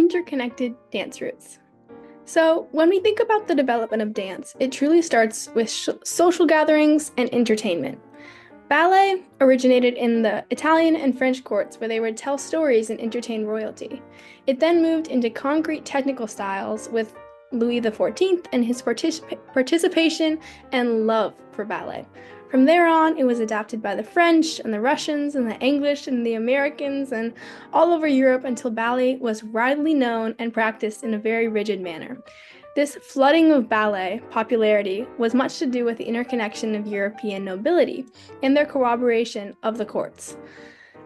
interconnected dance roots. So, when we think about the development of dance, it truly starts with social gatherings and entertainment. Ballet originated in the Italian and French courts where they would tell stories and entertain royalty. It then moved into concrete technical styles with Louis XIV and his participation and love for ballet. From there on, it was adapted by the French and the Russians and the English and the Americans and all over Europe until ballet was widely known and practiced in a very rigid manner. This flooding of ballet popularity was much to do with the interconnection of European nobility and their corroboration of the courts.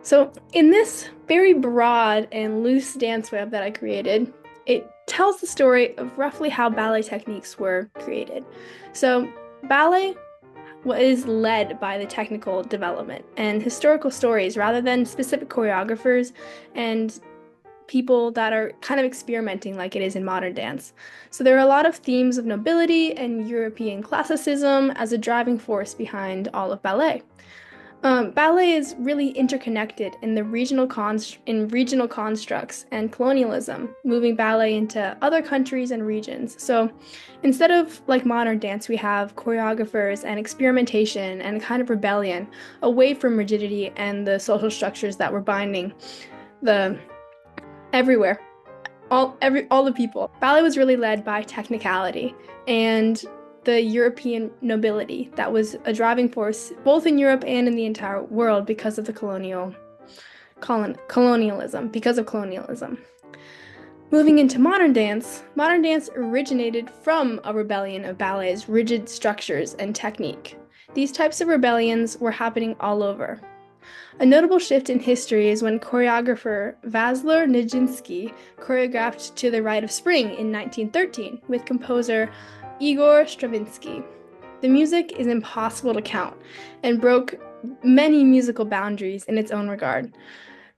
So, in this very broad and loose dance web that I created, it tells the story of roughly how ballet techniques were created. So, ballet is led by the technical development and historical stories rather than specific choreographers and people that are kind of experimenting like it is in modern dance. So there are a lot of themes of nobility and European classicism as a driving force behind all of ballet. Ballet is really interconnected in the regional constructs and colonialism, moving ballet into other countries and regions. So instead of like modern dance, we have choreographers and experimentation and a kind of rebellion away from rigidity and the social structures that were binding the everywhere, all the people. Ballet was really led by technicality and the European nobility that was a driving force both in Europe and in the entire world because of the colonialism. Moving into modern dance originated from a rebellion of ballet's rigid structures and technique. These types of rebellions were happening all over. A notable shift in history is when choreographer Vasyl Nijinsky choreographed To the Rite of Spring in 1913 with composer Igor Stravinsky. The music is impossible to count and broke many musical boundaries in its own regard.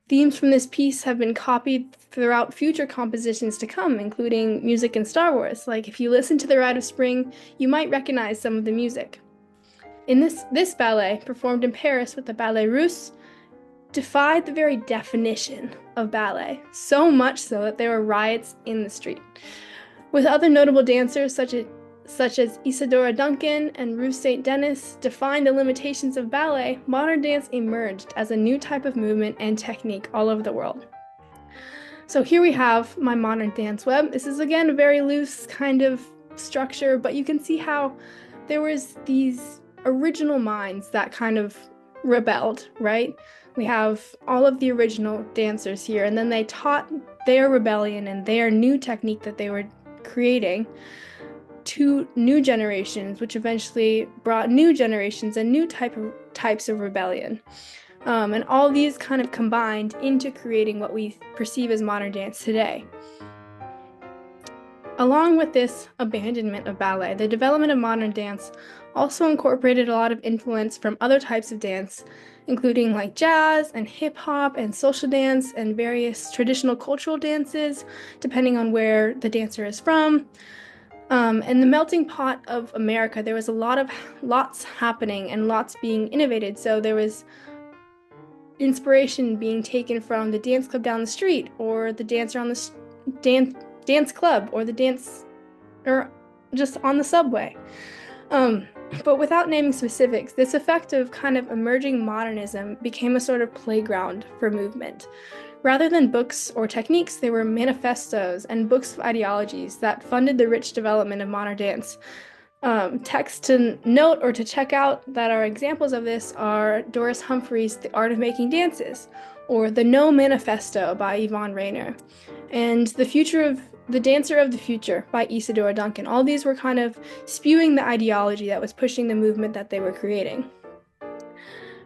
Themes from this piece have been copied throughout future compositions to come, including music in Star Wars. Like if you listen to The Rite of Spring, you might recognize some of the music. In this ballet, performed in Paris with the Ballet Russe, defied the very definition of ballet, so much so that there were riots in the street. With other notable dancers such as Isadora Duncan and Ruth St. Denis defying the limitations of ballet, modern dance emerged as a new type of movement and technique all over the world. So here we have my modern dance web. This is again a very loose kind of structure, but you can see how there was these original minds that kind of rebelled, right? We have all of the original dancers here, and then they taught their rebellion and their new technique that they were creating to new generations, which eventually brought new generations and new types of rebellion. And all these kind of combined into creating what we perceive as modern dance today. Along with this abandonment of ballet, the development of modern dance also incorporated a lot of influence from other types of dance, including like jazz and hip hop and social dance and various traditional cultural dances, depending on where the dancer is from. In the melting pot of America, there was lots happening and lots being innovated. So there was inspiration being taken from the dance club down the street, or the dancer on the dance club, or or just on the subway. But without naming specifics, this effect of kind of emerging modernism became a sort of playground for movement. Rather than books or techniques, they were manifestos and books of ideologies that funded the rich development of modern dance. Texts to note or to check out that are examples of this are Doris Humphrey's The Art of Making Dances, or The No Manifesto by Yvonne Rainer, and The Dancer of the Future by Isadora Duncan. All these were kind of spewing the ideology that was pushing the movement that they were creating.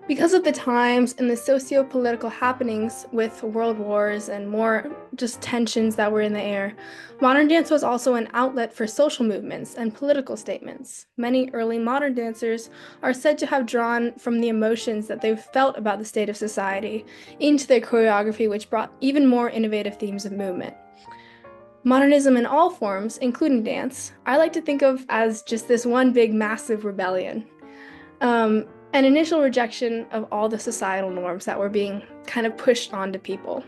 Because of the times and the socio-political happenings with world wars and more just tensions that were in the air, modern dance was also an outlet for social movements and political statements. Many early modern dancers are said to have drawn from the emotions that they've felt about the state of society into their choreography, which brought even more innovative themes of movement. Modernism in all forms, including dance, I like to think of as just this one big massive rebellion. An initial rejection of all the societal norms that were being kind of pushed onto people.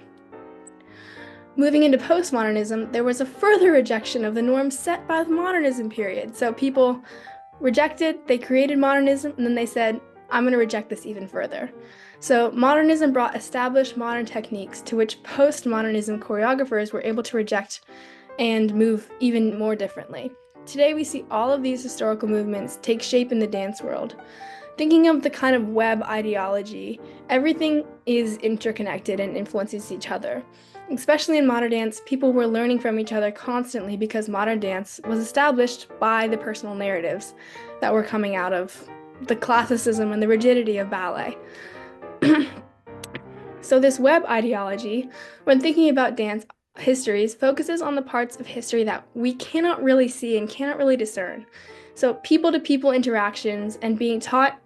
Moving into postmodernism, there was a further rejection of the norms set by the modernism period. So people rejected, they created modernism, and then they said, I'm going to reject this even further. So modernism brought established modern techniques to which postmodernism choreographers were able to reject and move even more differently. Today we see all of these historical movements take shape in the dance world. Thinking of the kind of web ideology, everything is interconnected and influences each other. Especially in modern dance, people were learning from each other constantly because modern dance was established by the personal narratives that were coming out of the classicism and the rigidity of ballet. So this web ideology, when thinking about dance histories, focuses on the parts of history that we cannot really see and cannot really discern. So people-to-people interactions and being taught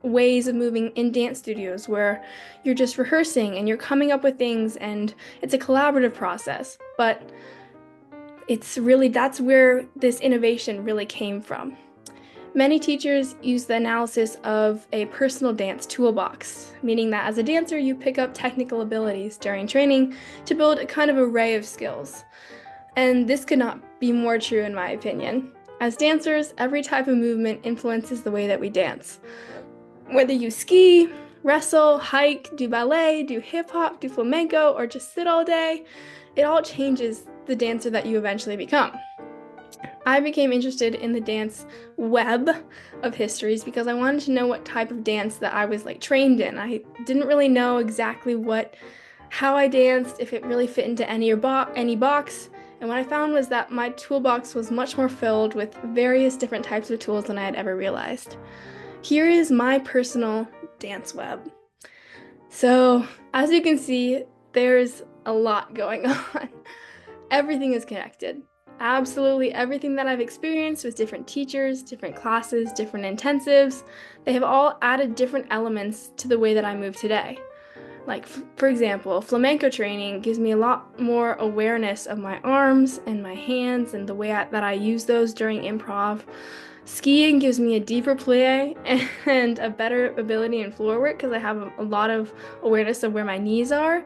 ways of moving in dance studios where you're just rehearsing and you're coming up with things and it's a collaborative process. But that's where this innovation really came from. Many teachers use the analysis of a personal dance toolbox, meaning that as a dancer, you pick up technical abilities during training to build a kind of array of skills. And this could not be more true in my opinion. As dancers, every type of movement influences the way that we dance. Whether you ski, wrestle, hike, do ballet, do hip-hop, do flamenco, or just sit all day, it all changes the dancer that you eventually become. I became interested in the dance web of histories because I wanted to know what type of dance that I was trained in. I didn't really know exactly how I danced, if it really fit into any box. And what I found was that my toolbox was much more filled with various different types of tools than I had ever realized. Here is my personal dance web. So, as you can see, there's a lot going on. Everything is connected. Absolutely everything that I've experienced with different teachers, different classes, different intensives, they have all added different elements to the way that I move today. For example, flamenco training gives me a lot more awareness of my arms and my hands and the way that I use those during improv. Skiing gives me a deeper plie and a better ability in floor work because I have a lot of awareness of where my knees are.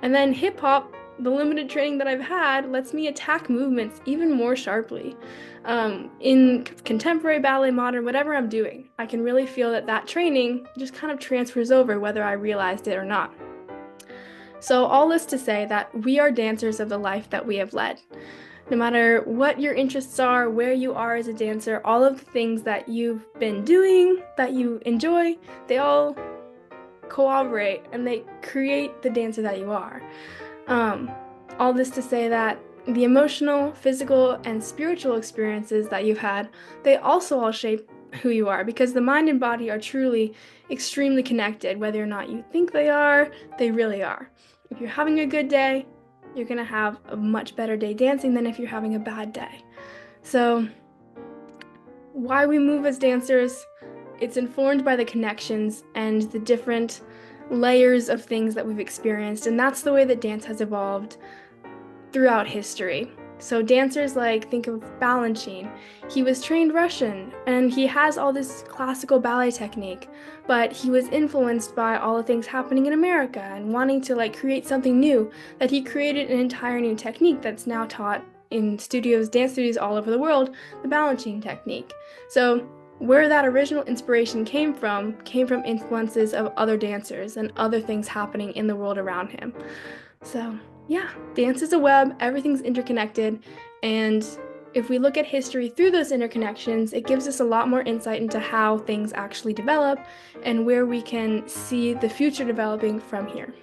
And then hip hop, the limited training that I've had, lets me attack movements even more sharply. In contemporary ballet, modern, whatever I'm doing, I can really feel that training just kind of transfers over whether I realized it or not. So all this to say that we are dancers of the life that we have led. No matter what your interests are, where you are as a dancer, all of the things that you've been doing, that you enjoy, they all cooperate and they create the dancer that you are. All this to say that the emotional, physical, and spiritual experiences that you've had, they also all shape who you are because the mind and body are truly extremely connected. Whether or not you think they are, they really are. If you're having a good day, you're going to have a much better day dancing than if you're having a bad day. So, why we move as dancers, it's informed by the connections and the different layers of things that we've experienced, and that's the way that dance has evolved throughout history. So dancers think of Balanchine. He was trained Russian, and he has all this classical ballet technique, but he was influenced by all the things happening in America and wanting to create something new, that he created an entire new technique that's now taught in dance studios all over the world, the Balanchine technique. So where that original inspiration came from influences of other dancers and other things happening in the world around him. So yeah, dance is a web, everything's interconnected, and if we look at history through those interconnections, it gives us a lot more insight into how things actually develop and where we can see the future developing from here.